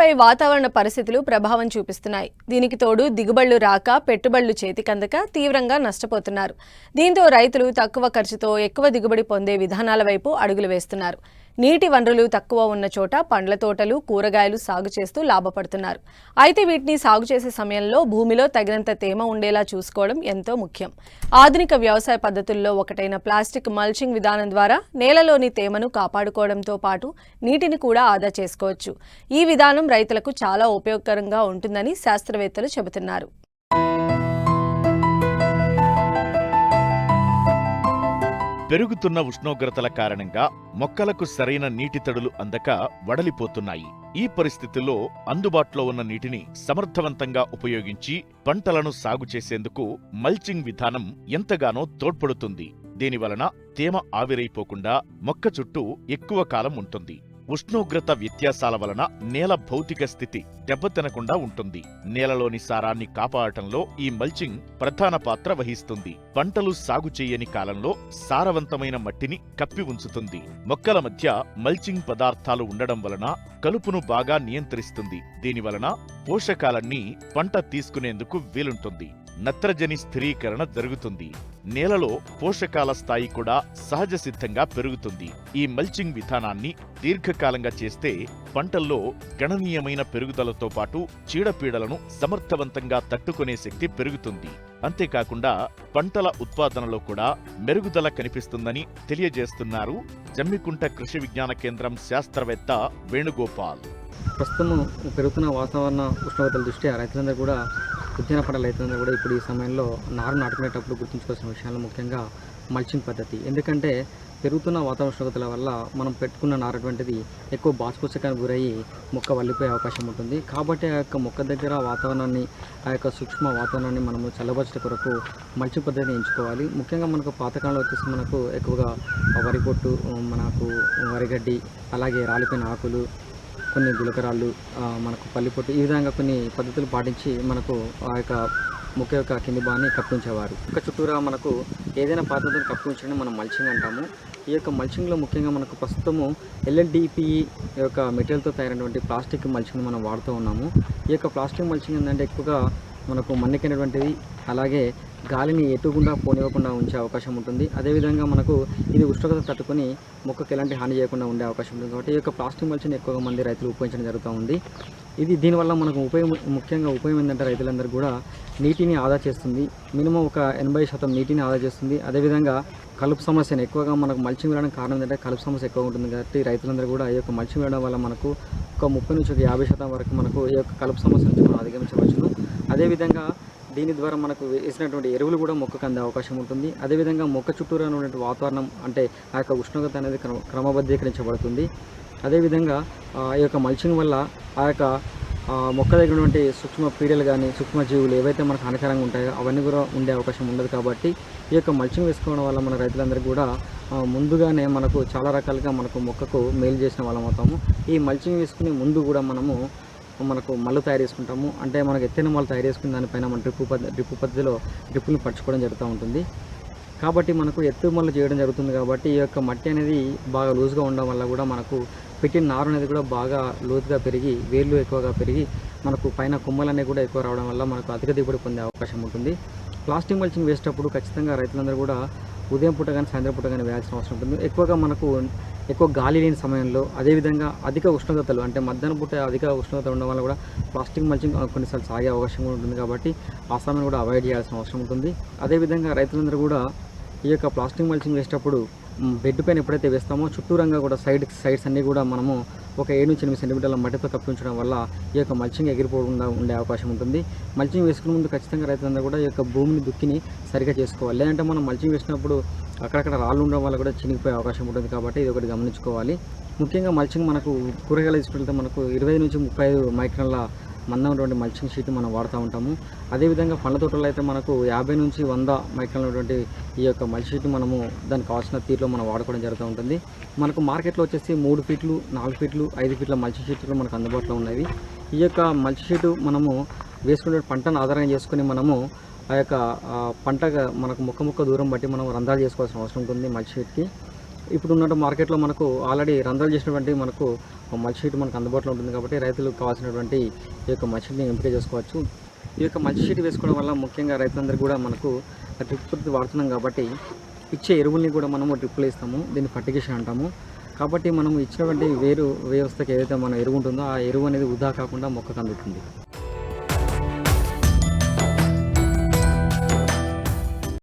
రైతులపై వాతావరణ పరిస్థితులు ప్రభావం చూపిస్తున్నాయి. దీనికి తోడు దిగుబడులు రాక పెట్టుబడులు చేతికందక తీవ్రంగా నష్టపోతున్నారు. దీంతో రైతులు తక్కువ ఖర్చుతో ఎక్కువ దిగుబడి పొందే విధానాల వైపు అడుగులు వేస్తున్నారు. నీటి వనరులు తక్కువ ఉన్న చోట పండ్ల తోటలు, కూరగాయలు సాగు చేస్తూ లాభపడుతున్నారు. అయితే వీటిని సాగు చేసే సమయంలో భూమిలో తగినంత తేమ ఉండేలా చూసుకోవడం ఎంతో ముఖ్యం. ఆధునిక వ్యవసాయ పద్ధతుల్లో ఒకటైన ప్లాస్టిక్ మల్చింగ్ విధానం ద్వారా నేలలోని తేమను కాపాడుకోవడంతో పాటు నీటిని కూడా ఆదా చేసుకోవచ్చు. ఈ విధానం రైతులకు చాలా ఉపయోగకరంగా ఉంటుందని శాస్త్రవేత్తలు చెబుతున్నారు. పెరుగుతున్న ఉష్ణోగ్రతల కారణంగా మొక్కలకు సరైన నీటి తడులు అందక వడలిపోతున్నాయి. ఈ పరిస్థితుల్లో అందుబాటులో ఉన్న నీటిని సమర్థవంతంగా ఉపయోగించి పంటలను సాగు చేసేందుకు మల్చింగ్ విధానం ఎంతగానో తోడ్పడుతుంది. దీనివలన తేమ ఆవిరైపోకుండా మొక్క చుట్టూ ఎక్కువ కాలం ఉంటుంది. ఉష్ణోగ్రత వ్యత్యాసాల వలన నేల భౌతిక స్థితి దెబ్బతినకుండా ఉంటుంది. నేలలోని సారాన్ని కాపాడటంలో ఈ మల్చింగ్ ప్రధాన పాత్ర వహిస్తుంది. పంటలు సాగు చేయని కాలంలో సారవంతమైన మట్టిని కప్పి ఉంచుతుంది. మొక్కల మధ్య మల్చింగ్ పదార్థాలు ఉండడం వలన కలుపును బాగా నియంత్రిస్తుంది. దీనివలన పోషకాలన్నీ పంట తీసుకునేందుకు వీలుంటుంది. నత్రజని స్థిరీకరణ జరుగుతుంది. నేలలో పోషకాల స్థాయి కూడా సహజ సిద్ధంగా పెరుగుతుంది. ఈ మల్చింగ్ విధానాన్ని దీర్ఘకాలంగా చేస్తే పంటల్లో గణనీయమైన పెరుగుదలతో పాటు చీడపీడలను సమర్థవంతంగా తట్టుకునే శక్తి పెరుగుతుంది. అంతేకాకుండా పంటల ఉత్పాదనలో కూడా మెరుగుదల కనిపిస్తుందని తెలియజేస్తున్నారు జమ్మికుంట కృషి విజ్ఞాన కేంద్రం శాస్త్రవేత్త వేణుగోపాల్. ప్రస్తుతం పెరుగుతున్న వాతావరణ ఉష్ణోగ్రతల దృష్ట్యా రైతులందరూ కూడా ఉద్యాన పంటల రైతులందరూ కూడా ఇప్పుడు ఈ సమయంలో నారు నాటుకునేటప్పుడు గుర్తుంచుకోవాల్సిన విషయాలు ముఖ్యంగా మల్చింగ్ పద్ధతి. ఎందుకంటే పెరుగుతున్న వాతావరణ ఉష్ణోగ్రతల వల్ల మనం పెట్టుకున్న నారు అటువంటిది ఎక్కువ బాష్పోత్సకానికి గురయ్యి మొక్క వల్లిపోయే అవకాశం ఉంటుంది. కాబట్టి ఆ యొక్క మొక్క దగ్గర వాతావరణాన్ని, ఆ యొక్క సూక్ష్మ వాతావరణాన్ని మనము చల్లబరచడం కొరకు మల్చింగ్ పద్ధతిని ఎంచుకోవాలి. ముఖ్యంగా మనకు పాతకాలంలో వచ్చేసి మనకు ఎక్కువగా వరి పొట్టు, మనకు వరిగడ్డి, అలాగే రాలిపోయిన ఆకులు, కొన్ని గులకరాళ్ళు, మనకు పల్లిపొట్టు, ఈ విధంగా కొన్ని పద్ధతులు పాటించి మనకు ఆ యొక్క మొక్క యొక్క కింది భాగాన్ని కప్పి ఉంచేవారు. మొక్క చుట్టూరా మనకు ఏదైనా పద్ధతిని కప్పి ఉంచడం మనం మల్చింగ్ అంటాము. ఈ యొక్క మల్చింగ్లో ముఖ్యంగా మనకు ప్రస్తుతము LLDPE యొక్క మెటీరియల్తో తయారైనటువంటి ప్లాస్టిక్ మల్చింగ్ మనం వాడుతూ ఉన్నాము. ఈ యొక్క ప్లాస్టిక్ మల్చింగ్ ఏంటంటే ఎక్కువగా మనకు మన్నికైనటువంటిది, అలాగే గాలిని ఎటుకుండా పోనివ్వకుండా ఉంచే అవకాశం ఉంటుంది. అదేవిధంగా మనకు ఇది ఉష్ణోగ్రత తట్టుకొని మొక్కకు ఎలాంటి హాని చేయకుండా ఉండే అవకాశం ఉంటుంది. కాబట్టి ఈ యొక్క ప్లాస్టిక్ మల్చింగ్ ఎక్కువగా మంది రైతులు ఉపయోగించడం జరుగుతూ ఉంది. దీనివల్ల మనకు ముఖ్యంగా ఉపయోగం ఏంటంటే రైతులందరూ కూడా నీటిని ఆదా చేస్తుంది. మినిమం ఒక 80% నీటిని ఆదా చేస్తుంది. అదేవిధంగా కలుపు సమస్యను ఎక్కువగా మనకు మల్చింగ్ వేయడం కారణం ఏంటంటే కలుపు సమస్య ఎక్కువ ఉంటుంది. కాబట్టి రైతులందరూ కూడా ఈ యొక్క మల్చింగ్ వేయడం వల్ల మనకు ఒక 30 నుంచి 50% వరకు మనకు ఈ యొక్క కలుపు సమస్య నుంచి మనం అధిగమించవచ్చును. అదేవిధంగా దీని ద్వారా మనకు వేసినటువంటి ఎరువులు కూడా మొక్కకు అందే అవకాశం ఉంటుంది. అదేవిధంగా మొక్క చుట్టూరా ఉన్నటువంటి వాతావరణం అంటే ఆ యొక్క ఉష్ణోగ్రత అనేది క్రమబద్ధీకరించబడుతుంది. అదేవిధంగా ఈ యొక్క మల్చింగ్ వల్ల ఆ యొక్క మొక్క దగ్గర ఉన్నటువంటి సూక్ష్మ పీడలు కానీ సూక్ష్మజీవులు ఏవైతే మనకు హానికరంగా ఉంటాయో అవన్నీ కూడా ఉండే అవకాశం ఉండదు. కాబట్టి ఈ యొక్క మల్చింగ్ వేసుకోవడం వల్ల మన రైతులందరికీ కూడా ముందుగానే మనకు చాలా రకాలుగా మనకు మొక్కకు మేలు చేసిన వాళ్ళం అవుతాము. ఈ మల్చింగ్ వేసుకునే ముందు కూడా మనకు మల్లు తయారు చేసుకుంటాము. అంటే మనకు ఎత్తైన మల్లు తయారు చేసుకుని దానిపైన మన డ్రిప్ పద్ధతిలో డ్రిప్పులను పరచుకోవడం జరుగుతూ ఉంటుంది. కాబట్టి మనకు ఎత్తు మల్లు చేయడం జరుగుతుంది. కాబట్టి ఈ యొక్క మట్టి అనేది బాగా లూజ్గా ఉండడం వల్ల కూడా మనకు పెట్టిన నారు అనేది కూడా బాగా లోతుగా పెరిగి వేర్లు ఎక్కువగా పెరిగి మనకు పైన కొమ్మలన్నీ కూడా ఎక్కువ రావడం వల్ల మనకు అధిక దిగుబడి పొందే అవకాశం ఉంటుంది. ప్లాస్టిక్ మల్చింగ్ వేసేటప్పుడు ఖచ్చితంగా రైతులందరూ కూడా ఉదయం పూట కానీ సాయంత్రం పూట కానీ వేయాల్సిన అవసరం ఉంటుంది. ఎక్కువగా మనకు ఎక్కువ గాలి లేని సమయంలో, అదేవిధంగా అధిక ఉష్ణోగ్రతలు అంటే మధ్యాహ్నం పూట అధిక ఉష్ణోగ్రత ఉండడం వల్ల కూడా ప్లాస్టిక్ మల్చింగ్ కొన్నిసార్లు సాగే అవకాశం కూడా ఉంటుంది. కాబట్టి ఆ సమయం కూడా అవాయిడ్ చేయాల్సిన అవసరం ఉంటుంది. అదేవిధంగా రైతులందరూ కూడా ఈ యొక్క ప్లాస్టిక్ మల్చింగ్ వేసేటప్పుడు బెడ్ పైన ఎప్పుడైతే వేస్తామో చుట్టూరంగా కూడా సైడ్స్ అన్నీ కూడా మనము ఒక 7-8 సెంటీమీటర్ల మట్టితో కప్పి ఉంచడం వల్ల ఈ యొక్క మల్చింగ్ ఎగిరిపోకుండా ఉండే అవకాశం ఉంటుంది. మల్చింగ్ వేసుకునే ముందు ఖచ్చితంగా రైతులందరూ కూడా ఈ యొక్క భూమిని దుక్కిని సరిగా చేసుకోవాలి. లేదంటే మనం మల్చింగ్ వేసినప్పుడు అక్కడక్కడ రాళ్ళు ఉండడం వల్ల కూడా చినిగిపోయే అవకాశం ఉంటుంది. కాబట్టి ఇది ఒకటి గమనించుకోవాలి. ముఖ్యంగా మల్చింగ్ మనకు కూరగాయలు తీసుకుంటే మనకు 20 నుంచి 35 మైక్రాన్ల మందమైనటువంటి మల్చింగ్ షీట్ మనం వాడుతూ ఉంటాము. అదేవిధంగా పండ్ల తోటలో అయితే మనకు 50 నుంచి 100 మైక్రాన్ల ఉన్నటువంటి ఈ యొక్క మల్చింగ్ షీట్ మనము దానికి కావాల్సిన తీరులో మనం వాడుకోవడం జరుగుతూ ఉంటుంది. మనకు మార్కెట్లో వచ్చేసి 3 ఫీట్లు, 4 ఫీట్లు, 5 ఫీట్ల మల్చింగ్ షీట్లు మనకు అందుబాటులో ఉన్నాయి. ఈ యొక్క మల్చింగ్ షీటు మనము వేసుకునే పంటను ఆధారంగా చేసుకుని మనము ఆ యొక్క పంట మనకు ముక్క దూరం బట్టి మనం రంధ్రాలు చేసుకోవాల్సిన అవసరం ఉంటుంది మల్చింగ్ షీట్కి. ఇప్పుడు ఉన్న మార్కెట్లో మనకు ఆల్రెడీ రంధ్రాలు చేసినటువంటి మనకు మల్చ్ షీట్ మనకు అందుబాటులో ఉంటుంది కాబట్టి రైతులకు కావాల్సినటువంటి ఈ యొక్క మల్చ్ షీట్ని ఎంపిక చేసుకోవచ్చు. ఈ యొక్క మల్చ్ షీట్ వేసుకోవడం వల్ల ముఖ్యంగా రైతులందరూ కూడా మనకు డ్రిప్ పద్ధతి వాడుతున్నాం కాబట్టి ఇచ్చే ఎరువుల్ని కూడా మనము డ్రిప్లో ఇస్తాము. దీన్ని ఫర్టిగేషన్ అంటాము. కాబట్టి మనం ఇచ్చినటువంటి వేరు వ్యవస్థకి ఏదైతే మన ఎరువు ఉంటుందో ఆ ఎరువు అనేది వృధా కాకుండా మొక్కకు అందుతుంది.